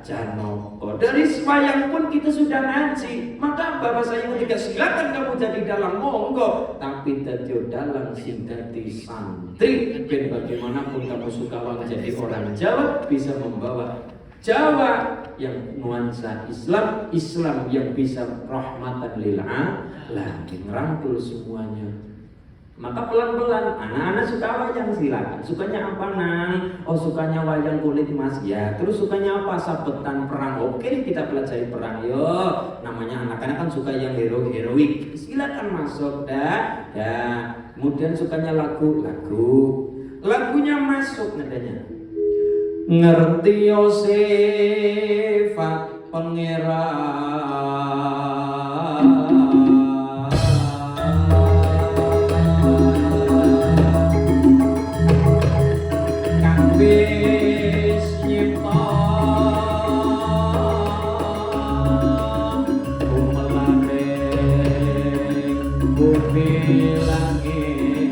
Janoko. Dari sembahyang pun kita sudah ngaji. Maka bapak saya ketika silakan kamu jadi dalang, monggo, tapi dadi dalang sing dadi santri. Ben bagaimanapun kamu suka jadi orang Jawa, bisa membawa Jawa yang nuansa Islam, Islam yang bisa rahmatan lil alamin, rangkul semuanya. Maka pelan-pelan, anak-anak suka wayang silakan. Sukanya apa nang? Oh sukanya wayang kulit mas ya. Terus sukanya apa? Sabetan perang. Oke kita pelajari perang yo. Namanya anak-anak kan suka yang heroik. Silakan masuk dah. Ya. Kemudian sukanya lagunya masuk nadanya. Ngerti yo sifat pangeran kang wis nyipta bumelane bumi langit.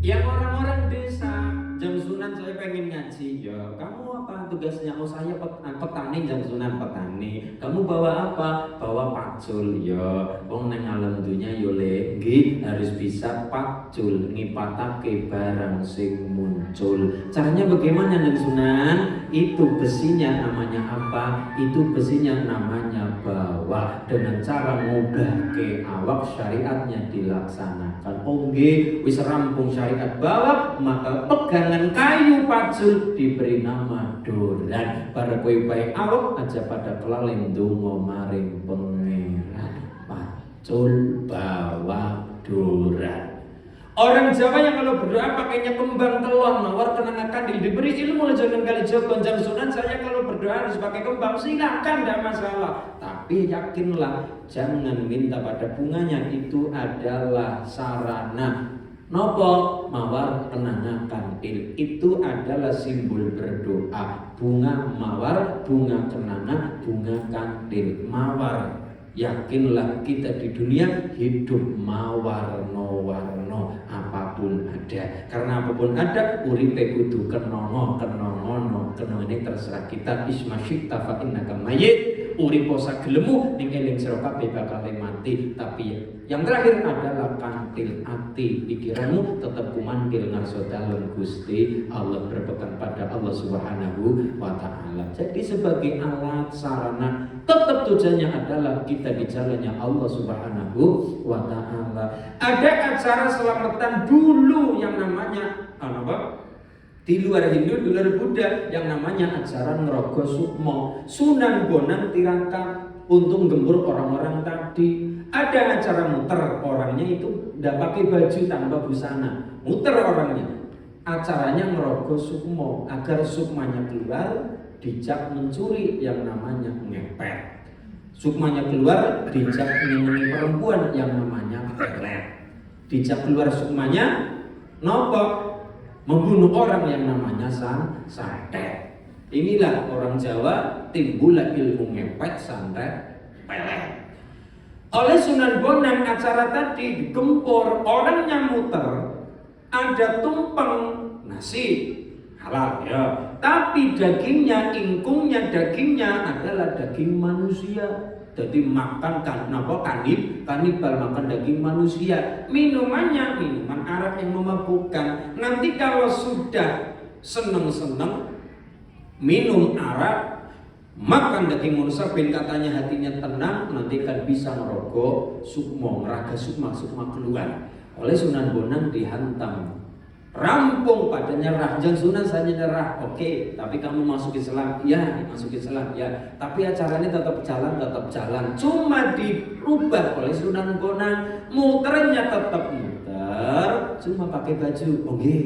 Yang orang-orang desa jam sunan saya pengen ngaji, ya kamu apa tugasnya? Oh saya petani, jam sunan petani. Kamu bawa apa? Bawa pacul, ya wong nang alam dunya yo legi harus bisa pacul ngipatake barang sing muncul. Caranya bagaimana nang sunan? Itu besinya namanya apa? Itu besinya namanya bawa, dengan cara ngobahke awak, syariatnya dilaksanakan. Nggih, wis rampung syariat bawa, maka pegangan kayu pacul diberi nama doran. Para kowe bae awak aja pada kelalen donga maring pangeran. Pacul bawa doran. Orang Jawa yang kalau berdoa pakainya kembang telon, mawar kenanga kandil, diberi ilmu jangan kali jawab jam sunan. Saya kalau berdoa harus pakai kembang, silakan, tidak masalah. Tapi yakinlah, jangan minta pada bunganya, itu adalah sarana. Nopo mawar kenanga kandil itu adalah simbol berdoa. Bunga mawar, bunga kenanga, bunga kandil. Mawar, yakinlah kita di dunia hidup mawarno-warno, apapun ada. Karena apapun ada, uripe kudu kenono, ini terserah kita. Isma syi'ta fa innaka mayyit. Uripo sagelemu ning eling sira kabeh bakal mati. Tapi yang terakhir adalah kantil ati, pikiranmu tetap kumandil ngarsa dalem Gusti Allah, berpegang pada Allah Subhanahu wa taala. Jadi sebagai alat sarana, tetap tujuannya adalah kita di jalannya Allah Subhanahu wa taala. Ada acara selamatan dulu yang namanya apa? Di luar Hindu, di luar Buddha, yang namanya acara Ngrogo Sukmo. Sunan Bonang Tirakat untuk gembur orang-orang tadi. Ada acara muter, orangnya itu tidak pakai baju tanpa busana, muter orangnya. Acaranya Ngrogo Sukmo, agar sukmanya keluar, dijak mencuri yang namanya ngepet. Sukmanya keluar, dijak menyenangi perempuan yang namanya pelet. Dijak keluar sukmanya, nopo? Membunuh orang yang namanya santet. Inilah orang Jawa, timbullah ilmu ngepet, santet, pelet. Oleh Sunan Bonang acara tadi digempur, orangnya muter, ada tumpeng nasi halal ya, tapi dagingnya, ingkungnya, dagingnya adalah daging manusia. Jadi makan kanibal makan daging manusia. Minumannya minuman Arab yang memabukkan. Nanti kalau sudah seneng-seneng minum Arab, makan daging manusia, ben katanya hatinya tenang, nanti kan bisa ngerogoh sukmo, ngeraga sukma keluar. Oleh Sunan Bonang dihantam, rampung pada nyerah. Jangan Sunan saya nyerah, oke, tapi kamu masuk Islam, ya masuk Islam ya, tapi acaranya tetap jalan, cuma dirubah oleh Sunan Bonang, muternya tetap muter, cuma pakai baju, oke.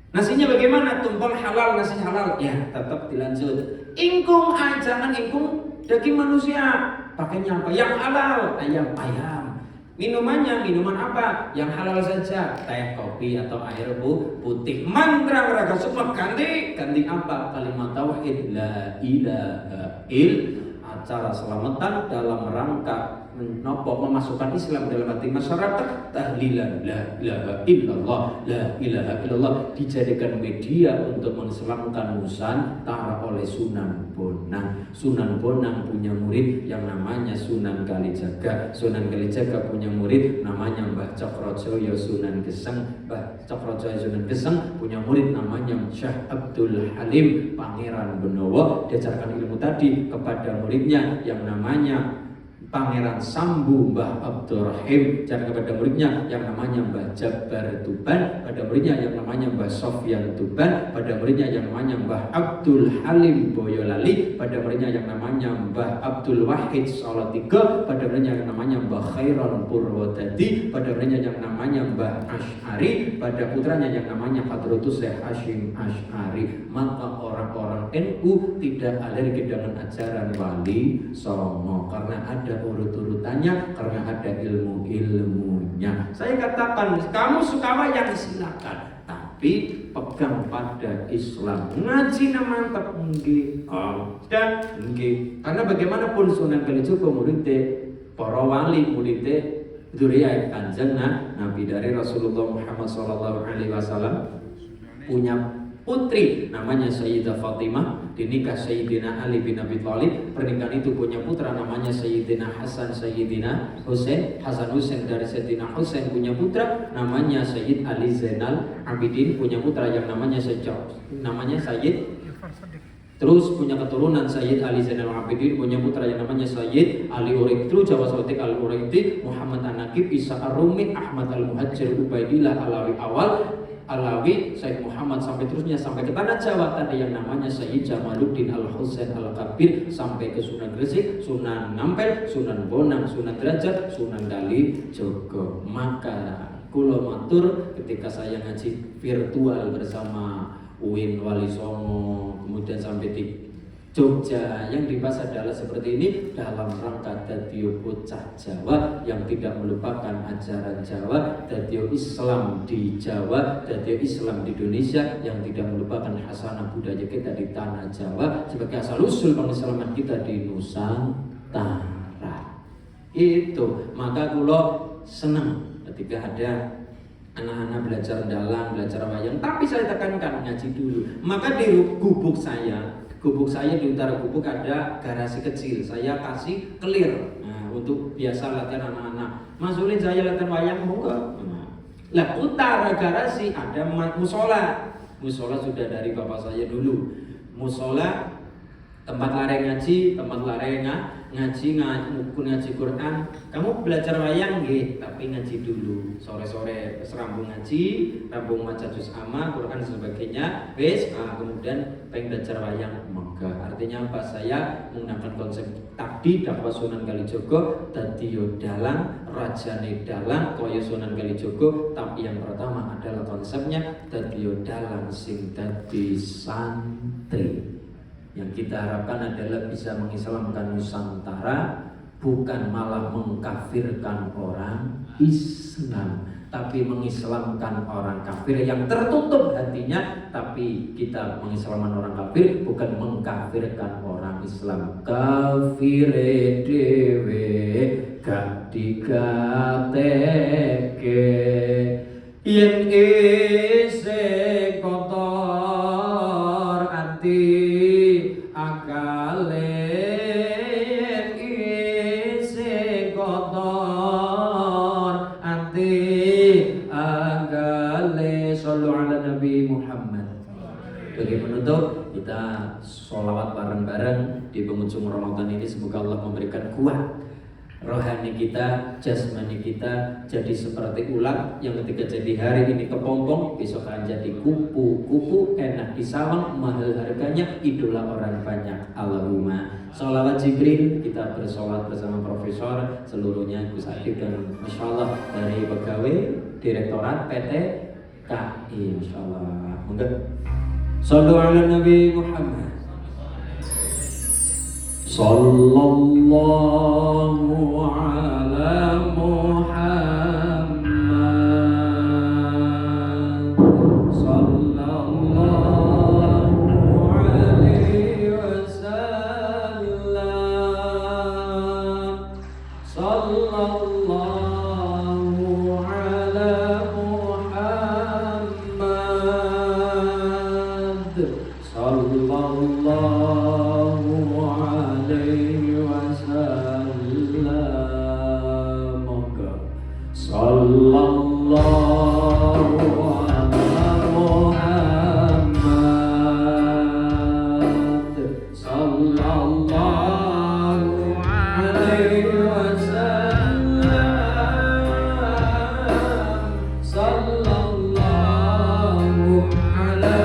Nasinya bagaimana? Tumpeng halal, nasi halal, ya tetap dilanjut. Ingkung, jangan ingkung daging manusia, pakainya apa? Yang halal, ayam. Minumannya, minuman apa? Yang halal saja, teh, kopi, atau air putih. Mantra raga semua ganti apa? Kalimat tauhid, la ilaha illallah. Acara selamatan dalam rangka memasukkan Islam dalam hati masyarakat, tahlilan la ilaha illallah dijadikan media untuk mengislamkan Nusantara oleh Sunan Bonang. Sunan Bonang punya murid yang namanya Sunan Kalijaga. Sunan Kalijaga punya murid namanya Mbah Cokrojoyo Sunan Geseng. Mbah Cokrojoyo Sunan Geseng punya murid namanya Syekh Abdul Halim Pangeran Benowo. Diajarkan ilmu tadi kepada muridnya yang namanya Pangeran Sambu Mbah Abdurrahim, dan kepada muridnya yang namanya Mbah Jabar Tuban, pada muridnya yang namanya Mbah Sofyan Tuban, pada muridnya yang namanya Mbah Abdul Halim Boyolali, pada muridnya yang namanya Mbah Abdul Wahid Salatiga, pada muridnya yang namanya Mbah Khairon Purwodadi, pada muridnya yang namanya Mbah Asy'ari, pada putranya yang namanya Hadratus Syekh Hasyim Asy'ari. Maka orang-orang NU tidak alergi dengan ajaran Wali Songo karena ada urut-urutannya, karena ada ilmu-ilmunya. Saya katakan, kamu suka wayang silakan, tapi pegang pada Islam. Ngaji mantap nggih. Dan nggih. Karena bagaimanapun Sunan Kalijaga muridé para wali, muridé dzurriyyah Kanjeng Nabi dari Rasulullah Muhammad SAW, punya putri namanya Sayyidah Fatimah, dinikah Sayyidina Ali bin Abi Thalib. Pernikahan itu punya putra namanya Sayyidina Hasan, Sayyidina Husain. Hasan Husain dari Sayyidina Husain punya putra namanya Sayyid Ali Zainal Abidin, punya putra yang namanya Sayyid. Terus punya keturunan Sayyid Ali Zainal Abidin, punya putra yang namanya Sayyid Ali Uriqti, Jawa Sotik Al Uriqti, Muhammad An-Naqib, Isa Ar-Rumi, Ahmad Al-Muhajir, Ubaidillah Alawi Awal, Alawi, Sayyid Muhammad, sampai terusnya sampai ke tanah Jawa ada yang namanya Sayyid Jamaluddin Al-Husain Al-Kabir, sampai ke Sunan Gresik, Sunan Ngampel, Sunan Bonang, Sunan Derajat, Sunan Kalijaga. Maka kula matur ketika saya ngaji virtual bersama Uin Wali Songo, kemudian sampai di Jogja, yang dibahas adalah seperti ini dalam rangka dadio bocah Jawa yang tidak melupakan ajaran Jawa, dadio Islam di Jawa, dadio Islam di Indonesia yang tidak melupakan hasanah budaya kita di tanah Jawa sebagai asal usul pengislaman kita di Nusantara. Itu maka kula senang ketika ada anak-anak belajar dalang, belajar wayang, tapi saya tekankan ngaji dulu. Maka di gubuk saya di utara gubuk ada garasi kecil, saya kasih clear untuk biasa latihan anak-anak. Mas Ulin, saya latihan wayang mau nggak? Lah utara garasi ada musola sudah dari bapak saya dulu. Musola tempat lare ngaji, tempat lare ngaji Quran. Kamu belajar wayang nggih, tapi ngaji dulu. Sore-sore serambung ngaji, rambung maca juz amma, Quran dan sebagainya. Wis, kemudian pengen belajar wayang. Maka artinya apa? Saya menggunakan konsep tadi dakwah Sunan Kalijaga dadi dalang, rajane dalang kaya Sunan Kalijaga, tapi yang pertama adalah konsepnya dadi dalang sing dadi santri. Yang kita harapkan adalah bisa mengislamkan Nusantara, bukan malah mengkafirkan orang Islam, tapi mengislamkan orang kafir yang tertutup hatinya. Tapi kita mengislamkan orang kafir, bukan mengkafirkan orang Islam. Kafire dewe gak digateke yen isih kotor ati akale yen isih kotor ati akale. Shallu ala Nabi Muhammad. Bagi penutup, kita sholawat bareng-bareng di penghujung Ramadan ini. Semoga Allah memberikan kuat rohani kita, jasmani kita jadi seperti ulat yang ketika jadi hari ini kepompong, besok akan jadi kupu-kupu, enak disawang, mahal harganya, idola orang banyak. Allahumma sholawat Jibril. Kita bersolat bersama profesor seluruhnya, Gus Adib dan Masya Allah dari pegawai Direktorat PT KI. Masya Allah. Monggo. Sallu ala Nabi Muhammad. Sallallahu ala Muhammad. Sallallahu alaihi wasallam. Sallallahu ala Muhammad. Sallallahu alaihi wasallam. Sallallahu ala Muhammad. Sallallahu alaihi wasallam. Sallallahu ala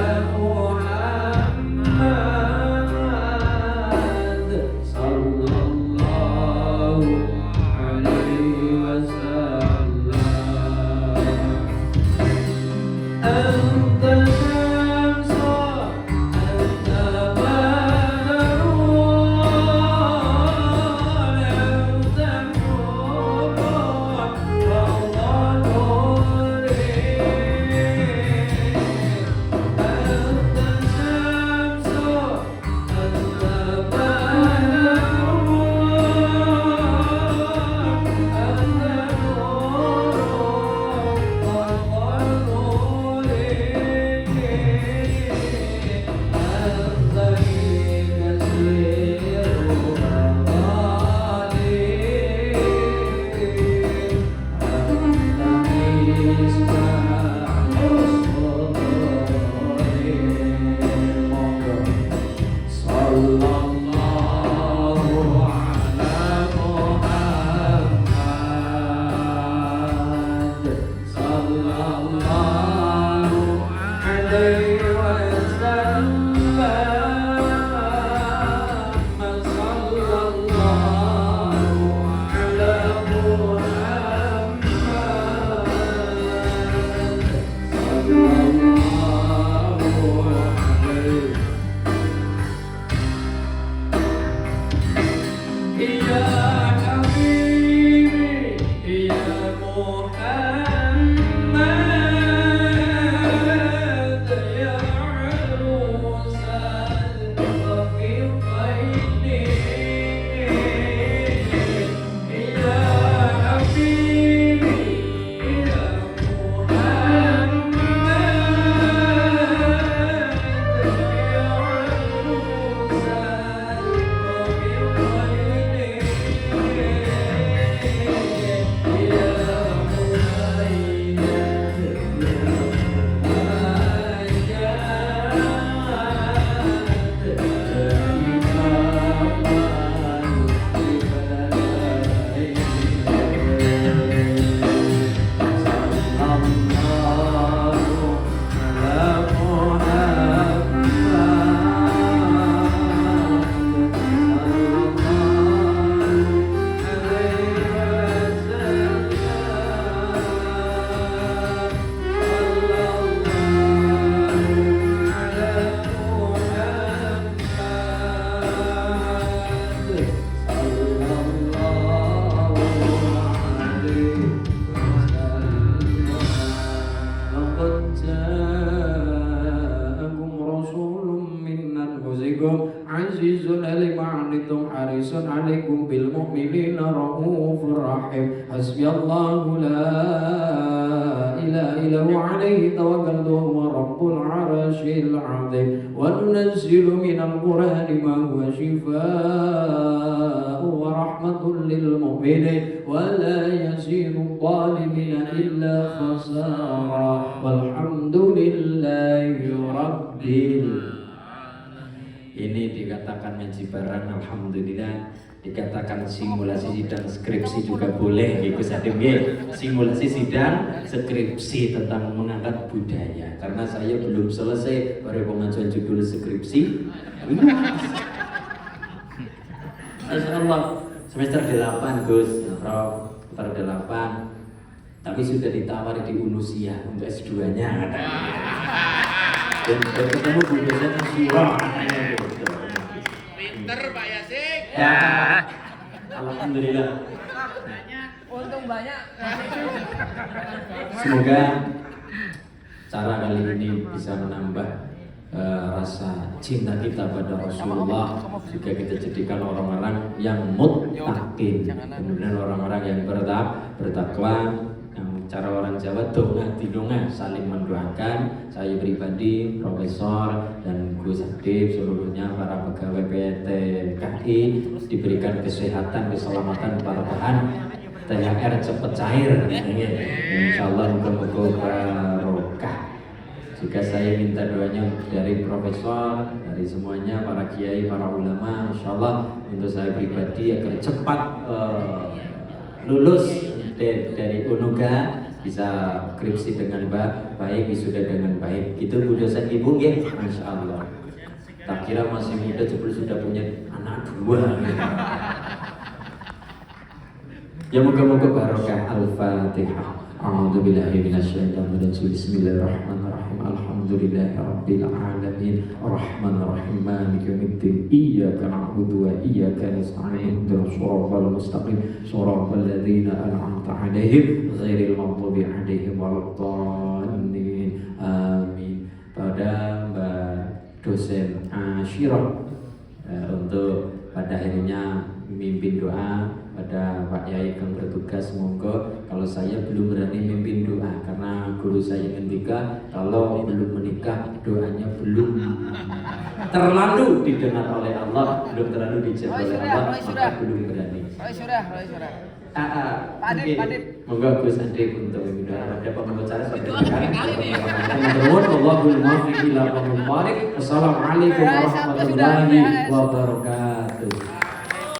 harisun 'alaikum bil mu'minina raufur rahim. Hasbiyallahu la ilaha illa huwa 'alaihi tawakkaltu wa huwa rabbul 'arsyil 'azim. Wa nunazzilu minal qur'ani ma huwa shifaa'un wa rahmatun lil mu'minin wa la yazidu dhalimina illa khasara. Walhamdulillahi rabbil. Ini dikatakan ngaji bareng, alhamdulillah. Dikatakan simulasi sidang skripsi juga boleh, gitu Sadim. Simulasi sidang skripsi tentang mengangkat budaya. Karena saya belum selesai baru pengajuan judul skripsi. Masya Allah, semester 8 Gus, Prof, semester 8. Tapi sudah ditawari di Unusia untuk S2-nya katanya. Dan ketemu Bu dosen Syirah. Pinter Pak Yasin. Ya, alhamdulillah. Untung banyak. Semoga cara kali ini bisa menambah rasa cinta kita pada Rasulullah, juga kita jadikan orang-orang yang muttaqin, kemudian orang-orang yang bertakwa. Cara orang Jawa donga dinonga saling mendoakan. Saya pribadi, Profesor dan Gus Adib, seluruhnya para pegawai PTKI diberikan kesehatan, keselamatan, keberkahan, THR cepat cair. Insya Allah moga-moga barokah. Juga saya minta doanya dari Profesor, dari semuanya, para kiai, para ulama, Insya Allah untuk saya pribadi agar cepat lulus dari UNUGA, bisa skripsi dengan baik, wisuda dengan baik. Gitu Bu dosen Ibu nggih, Masya Allah. Tak kira masih muda sudah punya anak 2. Ya moga-moga barokah. Al-Fatihah. A'udzu billahi minasyaitonir rajim. Bismillahirrahmanirrahim. Alhamdulillahirabbil alamin. Arrahmanir rahim. Maliki yaumiddin. Iyyaka na'budu wa iyyaka nasta'in. Ihdinas shiratal mustaqim. Shiratal ladzina an'amta 'alaihim ghairil maghdubi 'alaihim waladdallin. Amin. Pada Mbak dosen Asyirah untuk pada akhirnya mimpin doa pada Pak Yai yang bertugas. Semoga kalau saya belum berani mimpin doa karena guru saya ngendika kalau belum menikah doanya belum terlalu didengar oleh Allah, belum terlalu dijawab oleh Allah, maka belum berani. Roy Surah. Padip. Moga Gus Adib untuk mimpin doa. Ada pembicara sampai sekarang. Wallahul muwaffiq ila aqwamit thoriq. Wassalamualaikum warahmatullahi wabarakatuh.